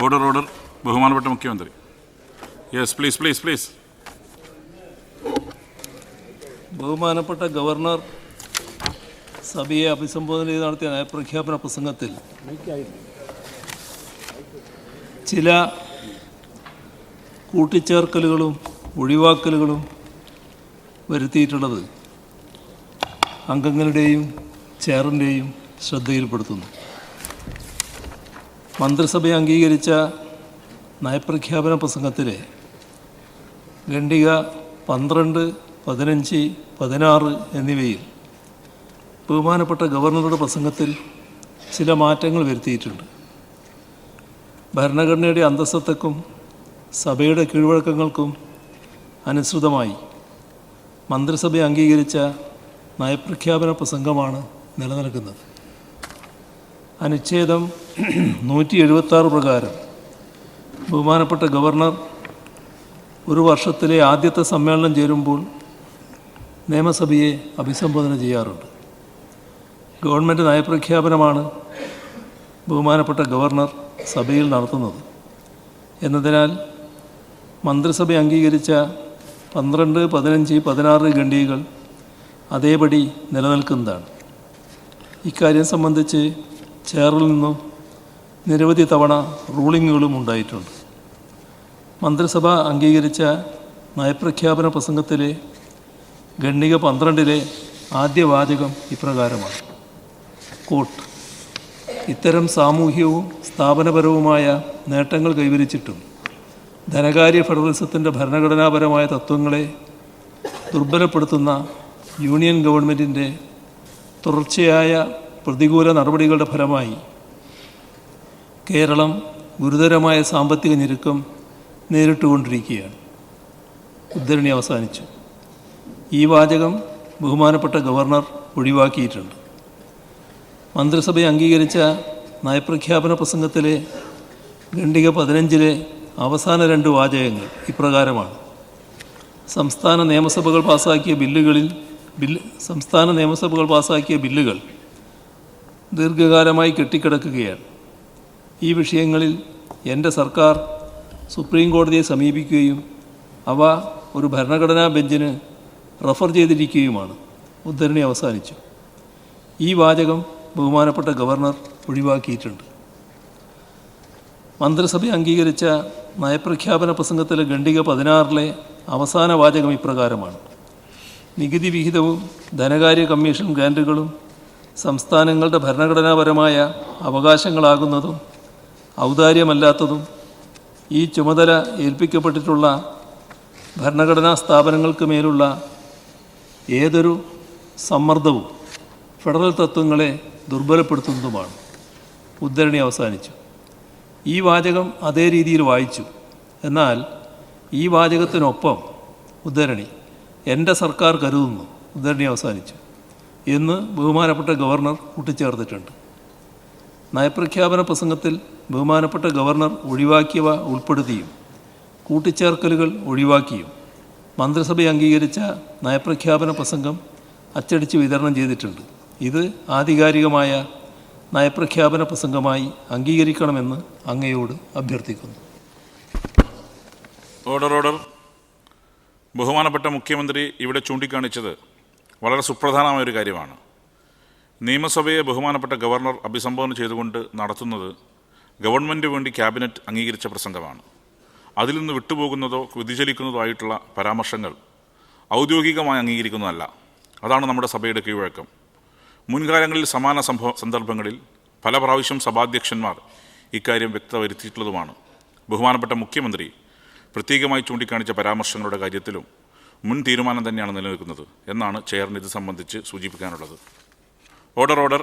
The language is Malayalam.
ഓർഡർ ബഹുമാനപ്പെട്ട മുഖ്യമന്ത്രി. Yes please. ബഹുമാനപ്പെട്ട ഗവർണർ സഭയെ അഭിസംബോധന ചെയ്ത് നടത്തിയ നയപ്രഖ്യാപന പ്രസംഗത്തിൽ ചില കൂട്ടിച്ചേർക്കലുകളും ഒഴിവാക്കലുകളും വരുത്തിയിട്ടുള്ളത് അംഗങ്ങളുടെയും ചെയറിൻ്റെയും ശ്രദ്ധയിൽപ്പെടുത്തുന്നു. മന്ത്രിസഭ അംഗീകരിച്ച നയപ്രഖ്യാപന പ്രസംഗത്തിലെ ഖണ്ഡിക 12, 15, 16 എന്നിവയിൽ ബഹുമാനപ്പെട്ട ഗവർണറുടെ പ്രസംഗത്തിൽ ചില മാറ്റങ്ങൾ വരുത്തിയിട്ടുണ്ട്. ഭരണഘടനയുടെ അന്തസ്സത്തക്കും സഭയുടെ കീഴ്വഴക്കങ്ങൾക്കും അനുസൃതമായി മന്ത്രിസഭ അംഗീകരിച്ച നയപ്രഖ്യാപന പ്രസംഗമാണ് നിലനിൽക്കുന്നത്. അനുച്ഛേദം 176 പ്രകാരം ബഹുമാനപ്പെട്ട ഗവർണർ ഒരു വർഷത്തിലെ ആദ്യത്തെ സമ്മേളനം ചേരുമ്പോൾ നിയമസഭയെ അഭിസംബോധന ചെയ്യാറുണ്ട്. ഗവൺമെൻറ് നയപ്രഖ്യാപനമാണ് ബഹുമാനപ്പെട്ട ഗവർണർ സഭയിൽ നടത്തുന്നത് എന്നതിനാൽ മന്ത്രിസഭ അംഗീകരിച്ച 12, 15, 16 ഖണ്ഡികകൾ അതേപടി നിലനിൽക്കുന്നതാണ്. ഇക്കാര്യം സംബന്ധിച്ച് ചെയറിൽ നിന്നും നിരവധി തവണ റൂളിങ്ങുകളും ഉണ്ടായിട്ടുണ്ട്. മന്ത്രിസഭ അംഗീകരിച്ച നയപ്രഖ്യാപന പ്രസംഗത്തിലെ ഖണ്ഡിക 12 ആദ്യ വാചകം ഇപ്രകാരമാണ്: കോട്ട്, ഇത്തരം സാമൂഹികവും സ്ഥാപനപരവുമായ നേട്ടങ്ങൾ കൈവരിച്ചിട്ടും ധനകാര്യ ഫെഡറലിസത്തിൻ്റെ ഭരണഘടനാപരമായ തത്വങ്ങളെ ദുർബലപ്പെടുത്തുന്ന യൂണിയൻ ഗവൺമെൻറ്റിൻ്റെ തുടർച്ചയായ പ്രതികൂല നടപടികളുടെ ഫലമായി കേരളം ഗുരുതരമായ സാമ്പത്തിക ഞെരുക്കം നേരിട്ടുകൊണ്ടിരിക്കുകയാണ്. ഉദ്ധരണി അവസാനിച്ചു. ഈ വാചകം ബഹുമാനപ്പെട്ട ഗവർണർ ഒഴിവാക്കിയിട്ടുണ്ട്. മന്ത്രിസഭ അംഗീകരിച്ച നയപ്രഖ്യാപന പ്രസംഗത്തിലെ ഖണ്ഡിക 15 അവസാന 2 വാചകങ്ങൾ ഇപ്രകാരമാണ്: സംസ്ഥാന നിയമസഭകൾ പാസാക്കിയ ബില്ലുകൾ ദീർഘകാലമായി കെട്ടിക്കിടക്കുകയാണ്. ഈ വിഷയങ്ങളിൽ എൻ്റെ സർക്കാർ സുപ്രീം കോടതിയെ സമീപിക്കുകയും അവ ഒരു ഭരണഘടനാ ബെഞ്ചിന് റഫർ ചെയ്തിരിക്കുകയുമാണ്. ഉദ്ധരണി അവസാനിച്ചു. ഈ വാചകം ബഹുമാനപ്പെട്ട ഗവർണർ ഒഴിവാക്കിയിട്ടുണ്ട്. മന്ത്രിസഭ അംഗീകരിച്ച നയപ്രഖ്യാപന പ്രസംഗത്തിലെ ഖണ്ഡിക 16 അവസാന വാചകം ഇപ്രകാരമാണ്: നികുതി വിഹിതവും ധനകാര്യ കമ്മീഷൻ ഗ്രാൻറ്റുകളും സംസ്ഥാനങ്ങളുടെ ഭരണഘടനാപരമായ അവകാശങ്ങളാകുന്നതും ഔദാര്യമല്ലാത്തതും ഈ ചുമതല ഏൽപ്പിക്കപ്പെട്ടിട്ടുള്ള ഭരണഘടനാ സ്ഥാപനങ്ങൾക്ക് മേലുള്ള ഏതൊരു സമ്മർദ്ദവും ഫെഡറൽ തത്വങ്ങളെ ദുർബലപ്പെടുത്തുന്നതുമാണ്. ഉദ്ധരണി അവസാനിച്ചു. ഈ വാചകം അതേ രീതിയിൽ വായിച്ചു. എന്നാൽ ഈ വാചകത്തിനൊപ്പം ഉദ്ധരണി എൻ്റെ സർക്കാർ കരുതുന്നു, ഉദ്ധരണി അവസാനിച്ചു എന്ന് ബഹുമാനപ്പെട്ട ഗവർണർ കൂട്ടിച്ചേർത്തിട്ടുണ്ട്. നയപ്രഖ്യാപന പ്രസംഗത്തിൽ ബഹുമാനപ്പെട്ട ഗവർണർ ഒഴിവാക്കിയവ ഉൾപ്പെടുത്തിയും കൂട്ടിച്ചേർക്കലുകൾ ഒഴിവാക്കിയും മന്ത്രിസഭ അംഗീകരിച്ച നയപ്രഖ്യാപന പ്രസംഗം അച്ചടിച്ച് വിതരണം ചെയ്തിട്ടുണ്ട്. ഇത് ആധികാരികമായ നയപ്രഖ്യാപന പ്രസംഗമായി അംഗീകരിക്കണമെന്ന് അങ്ങയോട് അഭ്യർത്ഥിക്കുന്നു. ഓർഡർ. ബഹുമാനപ്പെട്ട മുഖ്യമന്ത്രി ഇവിടെ ചൂണ്ടിക്കാണിച്ചത് വളരെ സുപ്രധാനമായൊരു കാര്യമാണ്. നിയമസഭയെ ബഹുമാനപ്പെട്ട ഗവർണർ അഭിസംബോധന ചെയ്തുകൊണ്ട് നടത്തുന്നത് ഗവൺമെൻറ് വേണ്ടി ക്യാബിനറ്റ് അംഗീകരിച്ച പ്രസംഗമാണ്. അതിൽ നിന്ന് വിട്ടുപോകുന്നതോ വ്യതിചലിക്കുന്നതോ ആയിട്ടുള്ള പരാമർശങ്ങൾ ഔദ്യോഗികമായി അംഗീകരിക്കുന്നതല്ല. അതാണ് നമ്മുടെ സഭയുടെ കീഴ്വഴക്കം. മുൻകാലങ്ങളിൽ സമാന സന്ദർഭങ്ങളിൽ പല പ്രാവശ്യം സഭാധ്യക്ഷന്മാർ ഇക്കാര്യം വ്യക്തത വരുത്തിയിട്ടുള്ളതുമാണ്. ബഹുമാനപ്പെട്ട മുഖ്യമന്ത്രി പ്രത്യേകമായി ചൂണ്ടിക്കാണിച്ച പരാമർശങ്ങളുടെ കാര്യത്തിലും മുൻ തീരുമാനം തന്നെയാണ് നിലനിൽക്കുന്നത് എന്നാണ് ചെയറിന് ഇത് സംബന്ധിച്ച് സൂചിപ്പിക്കാനുള്ളത്. ഓർഡർ.